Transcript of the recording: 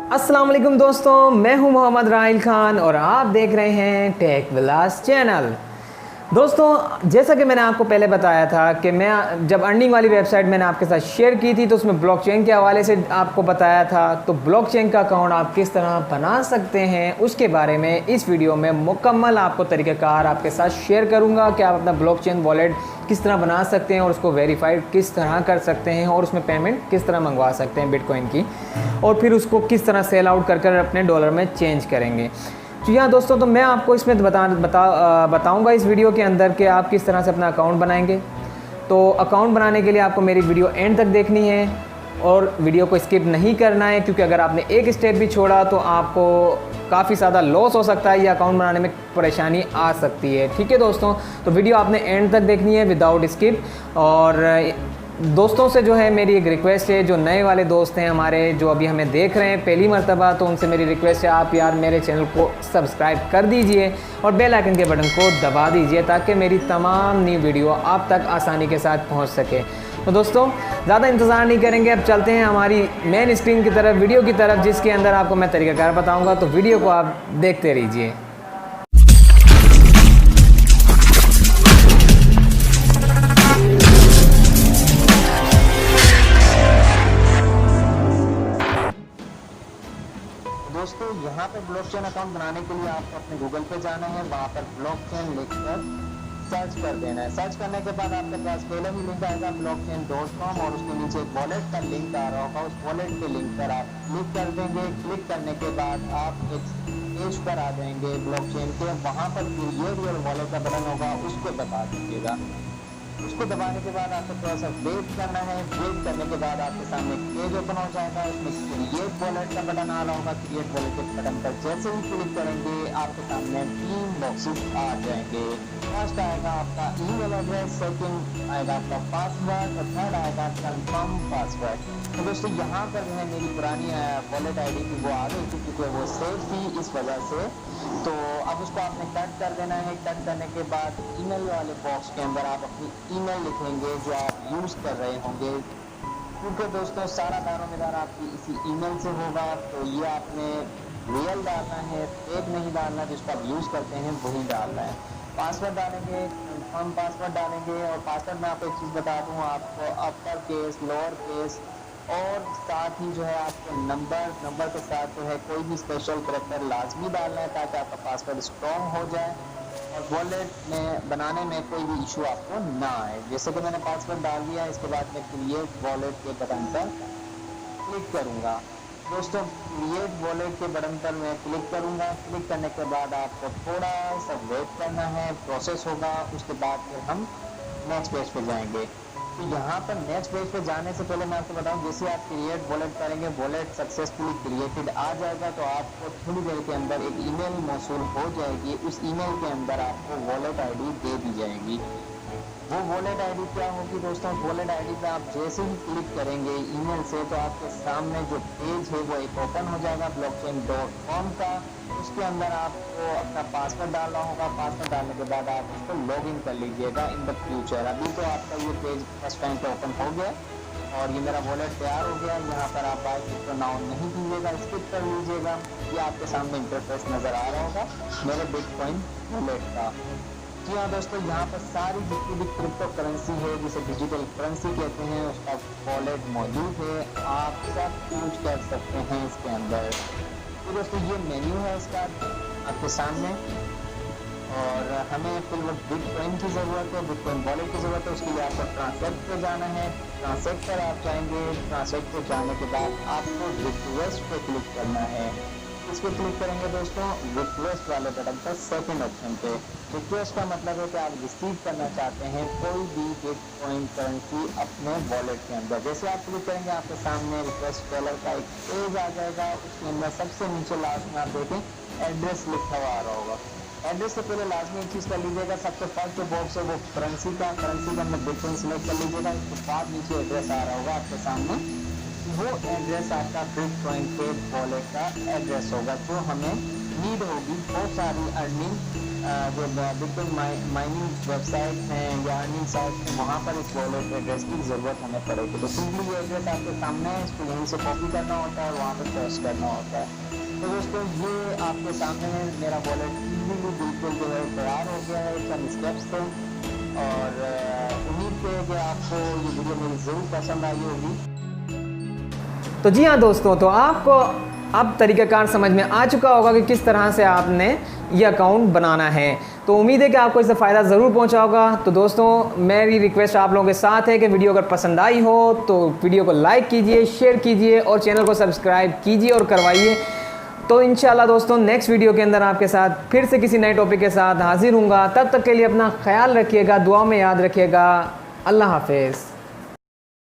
अस्सलाम वालेकुम दोस्तों, मैं हूं मोहम्मद राहिल खान और आप देख रहे हैं टेक विलास चैनल। दोस्तों, जैसा कि मैंने आपको पहले बताया था कि मैं जब अर्निंग वाली वेबसाइट मैंने आपके साथ शेयर की थी तो उसमें ब्लॉकचेन के हवाले से आपको बताया था। तो ब्लॉकचेन का अकाउंट आप किस तरह बना सकते हैं उसके बारे में इस वीडियो में मुकम्मल आपको तरीक़ाकार आपके साथ शेयर करूंगा कि आप अपना ब्लॉकचेन वॉलेट किस तरह बना सकते हैं और उसको वेरीफाइड किस तरह कर सकते हैं और उसमें पेमेंट किस तरह मंगवा सकते हैं बिटकॉइन की, और फिर उसको किस तरह सेल आउट कर अपने डॉलर में चेंज करेंगे। तो यहाँ दोस्तों, तो मैं आपको इसमें बताऊंगा इस वीडियो के अंदर कि आप किस तरह से अपना अकाउंट बनाएंगे। तो अकाउंट बनाने के लिए आपको मेरी वीडियो एंड तक देखनी है और वीडियो को स्किप नहीं करना है, क्योंकि अगर आपने एक स्टेप भी छोड़ा तो आपको काफ़ी ज़्यादा लॉस हो सकता है या अकाउंट बनाने में परेशानी आ सकती है। ठीक है दोस्तों, तो वीडियो आपने एंड तक देखनी है विदाउट स्किप। और दोस्तों से जो है मेरी एक रिक्वेस्ट है, जो नए वाले दोस्त हैं हमारे जो अभी हमें देख रहे हैं पहली मर्तबा, तो उनसे मेरी रिक्वेस्ट है आप यार मेरे चैनल को सब्सक्राइब कर दीजिए और बेल आइकन के बटन को दबा दीजिए ताकि मेरी तमाम नई वीडियो आप तक आसानी के साथ पहुंच सके। तो दोस्तों, ज़्यादा इंतज़ार नहीं करेंगे, अब चलते हैं हमारी मेन स्क्रीन की तरफ, वीडियो की तरफ, जिसके अंदर आपको मैं तरीक़ाकार बताऊँगा। तो वीडियो को आप देखते रहिए। दोस्तों, यहाँ पर ब्लॉकचेन अकाउंट बनाने के लिए आपको अपने गूगल पे जाना है, वहाँ पर ब्लॉकचेन लिखकर सर्च कर देना है। सर्च करने के बाद आपके पास पहले ही लिंक आएगा blockchain.com और उसके नीचे एक वॉलेट का लिंक आ रहा होगा। उस वॉलेट के लिंक पर आप क्लिक कर देंगे। क्लिक करने के बाद आप एक पेज पर आ जाएंगे ब्लॉकचेन के। वहाँ पर ये रियल वॉलेट का बटन होगा, उसको दबा दीजिएगा। उसको दबाने के बाद आपको थोड़ा सा वेट करना है। वेट करने के बाद आपके सामने एक पेज ओपन हो जाएगा, उसमें क्रिएट वॉलेट का बटन आ रहा होगा। क्रिएट वॉलेट के बटन पर जैसे ही क्लिक करेंगे आपके सामने 3 बॉक्सेस आ जाएंगे। फर्स्ट आएगा आपका ईमेल एड्रेस, सेकंड आएगा आपका पासवर्ड और थर्ड आएगा कंफर्म पासवर्ड। तो दोस्तों, यहाँ पर जो है मेरी पुरानी वॉलेट आईडी थी वो आ गई थी क्योंकि वो सेव थी, इस वजह से। तो अब उसको आपने कट कर देना है। कट करने के बाद ईमेल वाले बॉक्स के अंदर आप अपनी ईमेल लिखेंगे जो आप यूज़ कर रहे होंगे, क्योंकि दोस्तों सारा दारोमदार आपकी इसी ईमेल से होगा। तो ये आपने रियल डालना है, फेक नहीं डालना, जिसको आप यूज़ करते हैं वही डालना है। पासवर्ड डालेंगे, कंफर्म पासवर्ड डालेंगे। और पासवर्ड में आपको एक चीज़ बता दूँ, आपको अपर केस, लोअर केस और साथ ही जो है आपको नंबर के साथ जो है कोई भी स्पेशल करैक्टर लाजमी डालना है ताकि आपका पासवर्ड स्ट्रॉन्ग हो जाए और वॉलेट में बनाने में कोई भी इशू आपको ना आए। जैसे कि मैंने पासवर्ड डाल दिया, इसके बाद मैं क्रिएट वॉलेट के बटन पर क्लिक करूँगा। दोस्तों, क्रिएट वॉलेट के बटन पर मैं क्लिक करूँगा। क्लिक करने के बाद आपको थोड़ा सा वेट करना है, प्रोसेस होगा। उसके बाद फिर हम नेक्स्ट पेज पे जाएंगे। तो यहाँ पर नेक्स्ट पेज पे जाने से पहले मैं आपको बताऊँ, जैसे आप क्रिएट वॉलेट करेंगे, वॉलेट सक्सेसफुली क्रिएटेड आ जाएगा तो आपको थोड़ी देर के अंदर एक ईमेल मौसूल हो जाएगी। उस ईमेल के अंदर आपको वॉलेट आईडी दे दी जाएगी। वो वॉलेट आईडी क्या होगी दोस्तों? वॉलेट आईडी पे आप जैसे ही क्लिक करेंगे ईमेल से तो आपके सामने जो पेज है वो एक ओपन हो जाएगा blockchain.com का। उसके अंदर आपको अपना पासवर्ड डालना होगा। पासवर्ड डालने के बाद आप उसको लॉगिन कर लीजिएगा इन द फ्यूचर। अभी तो आपका ये पेज फर्स्ट टाइम पे ओपन हो गया और ये मेरा वॉलेट तैयार हो गया। यहाँ पर आप बाय क्रिप्टो नाउ नहीं कीजिएगा, स्किप कर लीजिएगा। ये आपके सामने इंटरफेस नज़र आ रहा होगा मेरे बिटकॉइन वॉलेट का। जी हाँ दोस्तों, यहाँ पर सारी जितनी भी क्रिप्टो करेंसी है, जिसे डिजिटल करेंसी कहते हैं, उसका वॉलेट मौजूद है। आप सब कुछ कर सकते हैं इसके अंदर। तो दोस्तों, ये मेन्यू है इसका आपके सामने और हमें फिर वक्त बिटकॉइन की ज़रूरत है, बिटकॉइन वॉलेट की ज़रूरत है। उसके लिए आपको ट्रांसैक्ट पे जाना है। ट्रांसैक्ट पर आप जाएंगे। ट्रांसैक्ट पे जाने के बाद आपको रिक्वेस्ट पे क्लिक करना है। इस पर क्लिक करेंगे दोस्तों रिक्वेस्ट वाले बटन पर, सेकंड ऑप्शन पे। रिक्वेस्ट का मतलब है कि आप रिसीव करना चाहते हैं कोई भी बिटकॉइन करेंसी अपने वॉलेट के अंदर। जैसे आप क्लिक करेंगे आपके सामने रिक्वेस्ट कलर का एक पेज आ जाएगा। उसके अंदर सबसे नीचे लास्ट में आप देखें एड्रेस लिखा हुआ आ रहा होगा। एड्रेस से पहले लाजमी एक चीज़ कर लीजिएगा, सबसे फर्स्ट जो बॉक्स है वो करेंसी का अंदर बिटकॉइन सिलेक्ट कर लीजिएगा। उसके बाद नीचे एड्रेस आ रहा होगा आपके सामने, वो एड्रेस आपका बिटकॉइन के वॉलेट का एड्रेस होगा जो हमें नीड होगी बहुत सारी अर्निंग जो बिटकॉइन माइनिंग वेबसाइट हैं या अर्निंग साइट हैं, वहाँ पर इस वॉलेट एड्रेस की ज़रूरत हमें पड़ेगी। तो सिंपली ये एड्रेस आपके सामने है, इसको यहीं से कॉपी करना होता है और वहाँ पर पेस्ट करना होता है। तो दोस्तों ये आपके सामने है, मेरा वॉलेट इजीली बिल्कुल जो है तैयार हो गया है, चंद स्टेप्स थे। और उम्मीद है कि आपको ये वीडियो मेरी ज़रूर पसंद आई होगी। तो जी हाँ दोस्तों, तो आपको अब तरीक़ाकार समझ में आ चुका होगा कि किस तरह से आपने ये अकाउंट बनाना है। तो उम्मीद है कि आपको इससे फ़ायदा ज़रूर पहुंचा होगा। तो दोस्तों मेरी रिक्वेस्ट आप लोगों के साथ है कि वीडियो अगर पसंद आई हो तो वीडियो को लाइक कीजिए, शेयर कीजिए और चैनल को सब्सक्राइब कीजिए और करवाइए। तो इंशाल्लाह दोस्तों नेक्स्ट वीडियो के अंदर आपके साथ फिर से किसी नए टॉपिक के साथ हाजिर हूँगा। तब तक के लिए अपना ख्याल रखिएगा, दुआ में याद रखिएगा। अल्लाह हाफिज़।